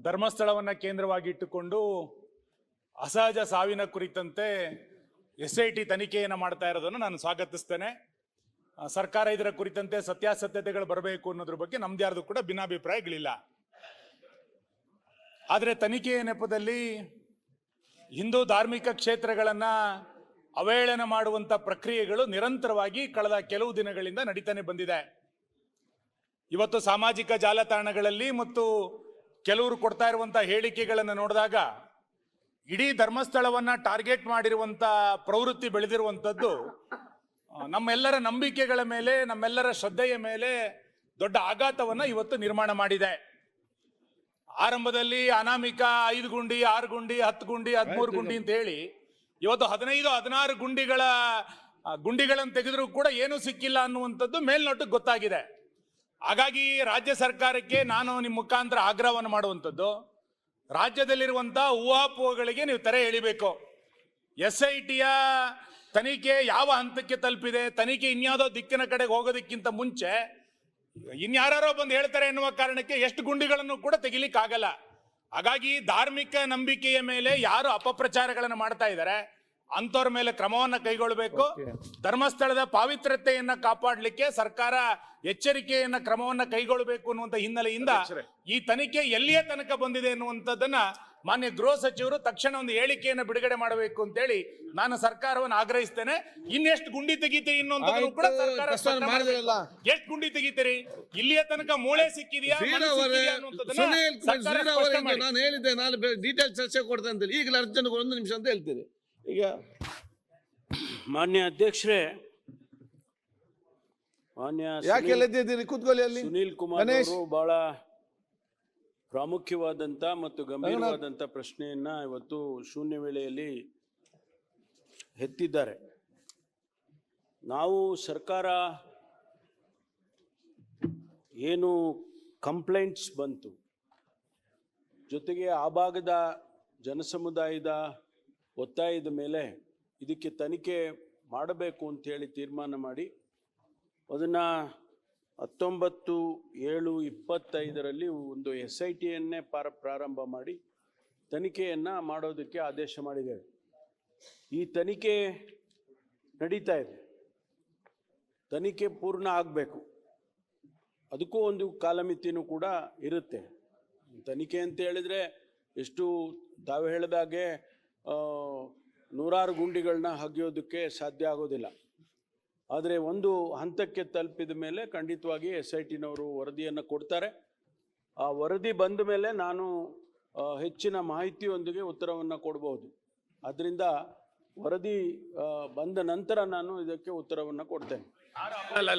ಧರ್ಮಸ್ಥಳವನ್ನು ಕೇಂದ್ರವಾಗಿ ಇಟ್ಟುಕೊಂಡು ಅಸಹಜ ಸಾವಿನ ಕುರಿತಂತೆ SIT ತನಿಖೆಯನ್ನು ಮಾಡ್ತಾ ಇರೋದನ್ನು ನಾನು ಸ್ವಾಗತಿಸ್ತೇನೆ. ಸರ್ಕಾರ ಇದರ ಕುರಿತಂತೆ ಸತ್ಯಾಸತ್ಯತೆಗಳು ಬರಬೇಕು ಅನ್ನೋದ್ರ ಬಗ್ಗೆ ನಮ್ದು ಯಾರ್ದು ಕೂಡ ಭಿನ್ನಾಭಿಪ್ರಾಯಗಳಿಲ್ಲ. ಆದರೆ ತನಿಖೆಯ ನೆಪದಲ್ಲಿ ಹಿಂದೂ ಧಾರ್ಮಿಕ ಕ್ಷೇತ್ರಗಳನ್ನು ಅವಹೇಳನ ಮಾಡುವಂಥ ಪ್ರಕ್ರಿಯೆಗಳು ನಿರಂತರವಾಗಿ ಕಳೆದ ಕೆಲವು ದಿನಗಳಿಂದ ನಡೀತಾನೆ ಬಂದಿದೆ. ಇವತ್ತು ಸಾಮಾಜಿಕ ಜಾಲತಾಣಗಳಲ್ಲಿ ಮತ್ತು ಕೆಲವರು ಕೊಡ್ತಾ ಇರುವಂಥ ಹೇಳಿಕೆಗಳನ್ನು ನೋಡಿದಾಗ ಇಡೀ ಧರ್ಮಸ್ಥಳವನ್ನು ಟಾರ್ಗೆಟ್ ಮಾಡಿರುವಂಥ ಪ್ರವೃತ್ತಿ ಬೆಳೆದಿರುವಂಥದ್ದು ನಮ್ಮೆಲ್ಲರ ನಂಬಿಕೆಗಳ ಮೇಲೆ, ನಮ್ಮೆಲ್ಲರ ಶ್ರದ್ಧೆಯ ಮೇಲೆ ದೊಡ್ಡ ಆಘಾತವನ್ನು ಇವತ್ತು ನಿರ್ಮಾಣ ಮಾಡಿದೆ. ಆರಂಭದಲ್ಲಿ ಅನಾಮಿಕ 5 ಗುಂಡಿ, 6 ಗುಂಡಿ, 10 ಗುಂಡಿ, 13 ಗುಂಡಿ ಅಂತ ಹೇಳಿ ಇವತ್ತು 15-16 ಗುಂಡಿಗಳನ್ನು ತೆಗೆದರೂ ಕೂಡ ಏನೂ ಸಿಕ್ಕಿಲ್ಲ ಅನ್ನುವಂಥದ್ದು ಮೇಲ್ನೋಟಕ್ಕೆ ಗೊತ್ತಾಗಿದೆ. ಹಾಗಾಗಿ ರಾಜ್ಯ ಸರ್ಕಾರಕ್ಕೆ ನಾನು ನಿಮ್ಮ ಮುಖಾಂತರ ಆಗ್ರಹವನ್ನು ಮಾಡುವಂಥದ್ದು, ರಾಜ್ಯದಲ್ಲಿರುವಂಥ ಊಹಾಪೋಹಗಳಿಗೆ ನೀವು ತೆರೆ ಎಳಿಬೇಕು. SITಯ ತನಿಖೆ ಯಾವ ಹಂತಕ್ಕೆ ತಲುಪಿದೆ, ತನಿಖೆ ಇನ್ಯಾವುದೋ ದಿಕ್ಕಿನ ಕಡೆಗೆ ಹೋಗೋದಕ್ಕಿಂತ ಮುಂಚೆ ಇನ್ಯಾರೋ ಬಂದು ಹೇಳ್ತಾರೆ ಎನ್ನುವ ಕಾರಣಕ್ಕೆ ಎಷ್ಟು ಗುಂಡಿಗಳನ್ನು ಕೂಡ ತೆಗಿಲಿಕ್ಕಾಗಲ್ಲ. ಹಾಗಾಗಿ ಧಾರ್ಮಿಕ ನಂಬಿಕೆಯ ಮೇಲೆ ಯಾರು ಅಪಪ್ರಚಾರಗಳನ್ನು ಮಾಡ್ತಾ ಇದ್ದಾರೆ ಅಂಥವ್ರ ಮೇಲೆ ಕ್ರಮವನ್ನು ಕೈಗೊಳ್ಳಬೇಕು. ಧರ್ಮಸ್ಥಳದ ಪಾವಿತ್ರ್ಯತೆಯನ್ನ ಕಾಪಾಡಲಿಕ್ಕೆ ಸರ್ಕಾರ ಎಚ್ಚರಿಕೆಯನ್ನ ಕ್ರಮವನ್ನ ಕೈಗೊಳ್ಳಬೇಕು ಅನ್ನುವಂಥ ಹಿನ್ನೆಲೆಯಿಂದ ಈ ತನಿಖೆ ಎಲ್ಲಿಯ ತನಕ ಬಂದಿದೆ ಎನ್ನುವಂಥದ್ದನ್ನ ಮಾನ್ಯ ಗೃಹ ಸಚಿವರು ತಕ್ಷಣ ಒಂದು ಹೇಳಿಕೆಯನ್ನು ಬಿಡುಗಡೆ ಮಾಡಬೇಕು ಅಂತೇಳಿ ನಾನು ಸರ್ಕಾರವನ್ನು ಆಗ್ರಹಿಸ್ತೇನೆ. ಇನ್ನೆಷ್ಟು ಗುಂಡಿ ತೆಗಿತೀರಿ ಇನ್ನೊಂದು ಕೂಡ ಸರ್ಕಾರ ಎಷ್ಟು ಗುಂಡಿ ತೆಗಿತೀರಿ, ಇಲ್ಲಿಯ ತನಕ ಮೂಳೆ ಸಿಕ್ಕಿದೆಯಾ ನಾನು ಹೇಳಿದ್ದೆ, ನಾನು ಡೀಟೇಲ್ ಚರ್ಚೆ ಕೊಡ್ತೇನೆ ಅಂತ. ಈಗಲೇ ಅರ್ಜೆಂಟ್ 1 ನಿಮಿಷ ಅಂತ ಹೇಳ್ತೀರಿ. ಈಗ ಮಾನ್ಯ ಅಧ್ಯಕ್ಷರೇ, ಮಾನ್ಯ ಕೂತ್ಕೊಳ್ಳಿ ಅಲ್ಲಿ. ಸುನೀಲ್ ಕುಮಾರ್ ಅವರು ಬಹಳ ಪ್ರಾಮುಖ್ಯವಾದಂತ ಮತ್ತು ಗಂಭೀರವಾದಂತ ಪ್ರಶ್ನೆಯನ್ನ ಇವತ್ತು ಶೂನ್ಯ ವೇಳೆಯಲ್ಲಿ ಎತ್ತಿದ್ದಾರೆ. ನಾವು ಸರ್ಕಾರ ಏನು ಕಂಪ್ಲೇಂಟ್ಸ್ ಬಂತು, ಜೊತೆಗೆ ಆ ಭಾಗದ ಜನಸಮುದಾಯದ ಒತ್ತಾಯದ ಮೇಲೆ ಇದಕ್ಕೆ ತನಿಖೆ ಮಾಡಬೇಕು ಅಂತೇಳಿ ತೀರ್ಮಾನ ಮಾಡಿ ಅದನ್ನು 19/7/25 ಒಂದು SITಯನ್ನೇ ಪ್ರಾರಂಭ ಮಾಡಿ ತನಿಖೆಯನ್ನು ಮಾಡೋದಕ್ಕೆ ಆದೇಶ ಮಾಡಿದ್ದೇವೆ. ಈ ತನಿಖೆ ನಡೀತಾ ಇದೆ. ತನಿಖೆ ಪೂರ್ಣ ಆಗಬೇಕು, ಅದಕ್ಕೂ ಒಂದು ಕಾಲಮಿತಿನೂ ಕೂಡ ಇರುತ್ತೆ. ತನಿಖೆ ಅಂತ ಹೇಳಿದರೆ ಎಷ್ಟು ತಾವು ಹೇಳಿದಾಗೆ 100 ಗುಂಡಿಗಳನ್ನ ಹಗಿಯೋದಕ್ಕೆ ಸಾಧ್ಯ ಆಗೋದಿಲ್ಲ. ಆದರೆ ಒಂದು ಹಂತಕ್ಕೆ ತಲುಪಿದ ಮೇಲೆ ಖಂಡಿತವಾಗಿ SITನವರು ವರದಿಯನ್ನು ಕೊಡ್ತಾರೆ. ಆ ವರದಿ ಬಂದ ಮೇಲೆ ನಾನು ಹೆಚ್ಚಿನ ಮಾಹಿತಿಯೊಂದಿಗೆ ಉತ್ತರವನ್ನು ಕೊಡ್ಬೋದು. ಆದ್ದರಿಂದ ವರದಿ ಬಂದ ನಂತರ ನಾನು ಇದಕ್ಕೆ ಉತ್ತರವನ್ನು ಕೊಡ್ತೇನೆ.